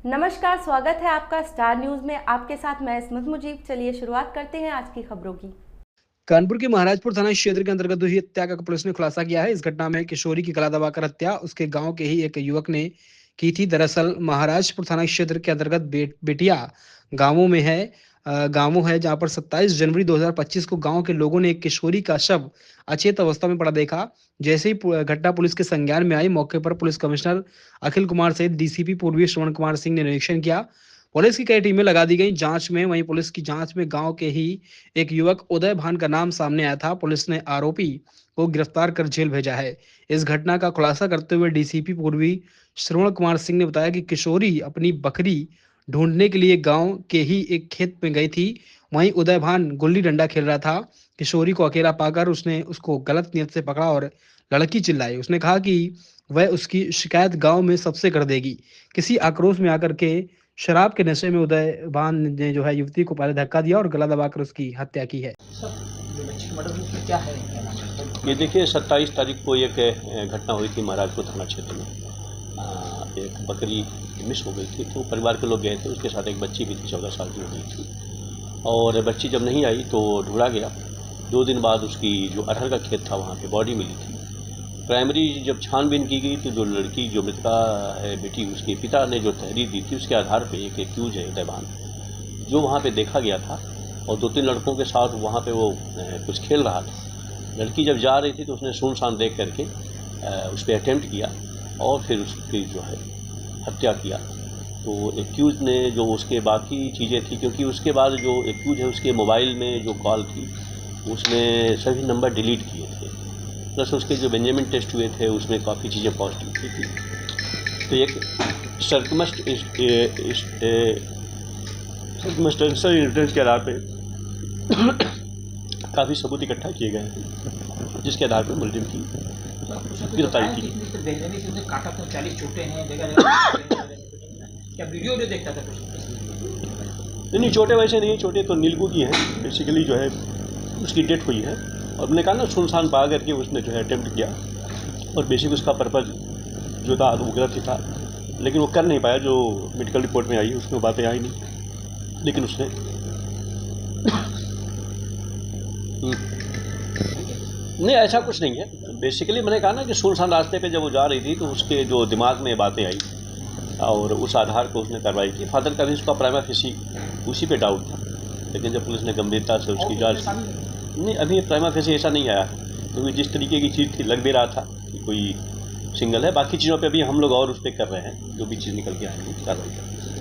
नमस्कार, स्वागत है आपका स्टार न्यूज में। आपके साथ मैं इस्मत मुजीब। चलिए शुरुआत करते हैं आज की खबरों की। कानपुर के महाराजपुर थाना क्षेत्र के अंतर्गत हुई हत्या का पुलिस ने खुलासा किया है। इस घटना में किशोरी की गला दबाकर हत्या उसके गांव के ही एक युवक ने की थी। दरअसल महाराजपुर थाना क्षेत्र के अंतर्गत बेटिया गांवों में है गांवों है जहां पर 27 जनवरी 2025 को गांव के लोगों ने एक किशोरी का शव अचेत अवस्था में पड़ा देखा। जैसे ही घटना पुलिस के संज्ञान में आई, मौके पर पुलिस कमिश्नर अखिल कुमार सहित डीसीपी पूर्वी श्रवण कुमार सिंह ने निरीक्षण किया। पुलिस की कई टीमें लगा दी गई जांच में। वहीं पुलिस की जांच में गांव के ही एक युवक उदय भान का नाम सामने आया था। पुलिस ने आरोपी को गिरफ्तार कर जेल भेजा है। इस घटना का खुलासा करते हुए डीसीपी पूर्वी श्रवण कुमार सिंह ने बताया कि किशोरी अपनी बकरी ढूंढने के लिए गांव के ही एक खेत में गई थी। वहीं उदय भान गुल्ली डंडा खेल रहा था। किशोरी को अकेला पाकर उसने उसको गलत नियत से पकड़ा और लड़की चिल्लाई। उसने कहा कि वह उसकी शिकायत गांव में सबसे कर देगी। किसी आक्रोश में आकर के शराब के नशे में उदय भान ने जो है युवती को पहले धक्का दिया और गला दबाकर उसकी हत्या की है। क्या है ये देखिए 27 तारीख को एक घटना हुई थी महाराजपुर थाना क्षेत्र में। एक बकरी मिस हो गई थी, तो परिवार के लोग गए थे, उसके साथ एक बच्ची भी थी 14 साल की हो गई थी। और बच्ची जब नहीं आई तो ढूंढा गया। 2 दिन बाद उसकी जो अरहर का खेत था वहाँ पे बॉडी मिली थी। प्राइमरी जब छानबीन की गई तो जो लड़की जो मृतका है बेटी, उसके पिता ने जो तहरीर दी थी उसके आधार पे एक एक्यूज है उदय भान, जो वहाँ पे देखा गया था और 2-3 लड़कों के साथ वहाँ पे वो कुछ खेल रहा था। लड़की जब जा रही थी तो उसने सुनसान देख करके उस पर अटेम्प्ट किया और फिर उसकी जो है हत्या किया। तो एक्यूज ने जो उसके बाकी चीज़ें थी, क्योंकि उसके बाद जो एक्यूज है उसके मोबाइल में जो कॉल थी उसने सभी नंबर डिलीट किए थे, प्लस उसके जो बेंजामिन टेस्ट हुए थे उसमें काफ़ी चीज़ें पॉजिटिव थी। तो एक सर्कमस्टेंशियल एविडेंस के आधार पे काफ़ी सबूत इकट्ठा किए गए हैं, जिसके आधार पर मुलजिम की गिरफ्तारी की। काटा तो 40 चोटें हैं, क्या वीडियो में देखता था कुछ? नहीं, चोटें वैसे नहीं, चोटें तो नीलगू की हैं। बेसिकली जो है उसकी डेथ हुई है और मैंने कहा ना सुनसान पा करके उसने जो है अटेम्प्ट किया और बेसिक उसका पर्पज़ जो था वो गलत ही था, लेकिन वो कर नहीं पाया। जो मेडिकल रिपोर्ट में आई उसमें बातें आई नहीं, लेकिन उसने नहीं, ऐसा कुछ नहीं है। बेसिकली मैंने कहा ना कि सुनसान रास्ते पे जब वो जा रही थी तो उसके जो दिमाग में बातें आई और उस आधार पर उसने कार्रवाई की। फादर का भी उसका प्राइमा फेसी उसी पे डाउट था, लेकिन जब पुलिस ने गंभीरता से उसकी जांच नहीं, अभी प्राइमा फेसी ऐसा नहीं आया, क्योंकि जिस तरीके की चीज़ थी लग भी रहा था कि कोई सिंगल है। बाकी चीज़ों पे भी हम लोग और उस पर कर रहे हैं, जो भी चीज़ निकल के आएंगी कार्रवाई करेंगे।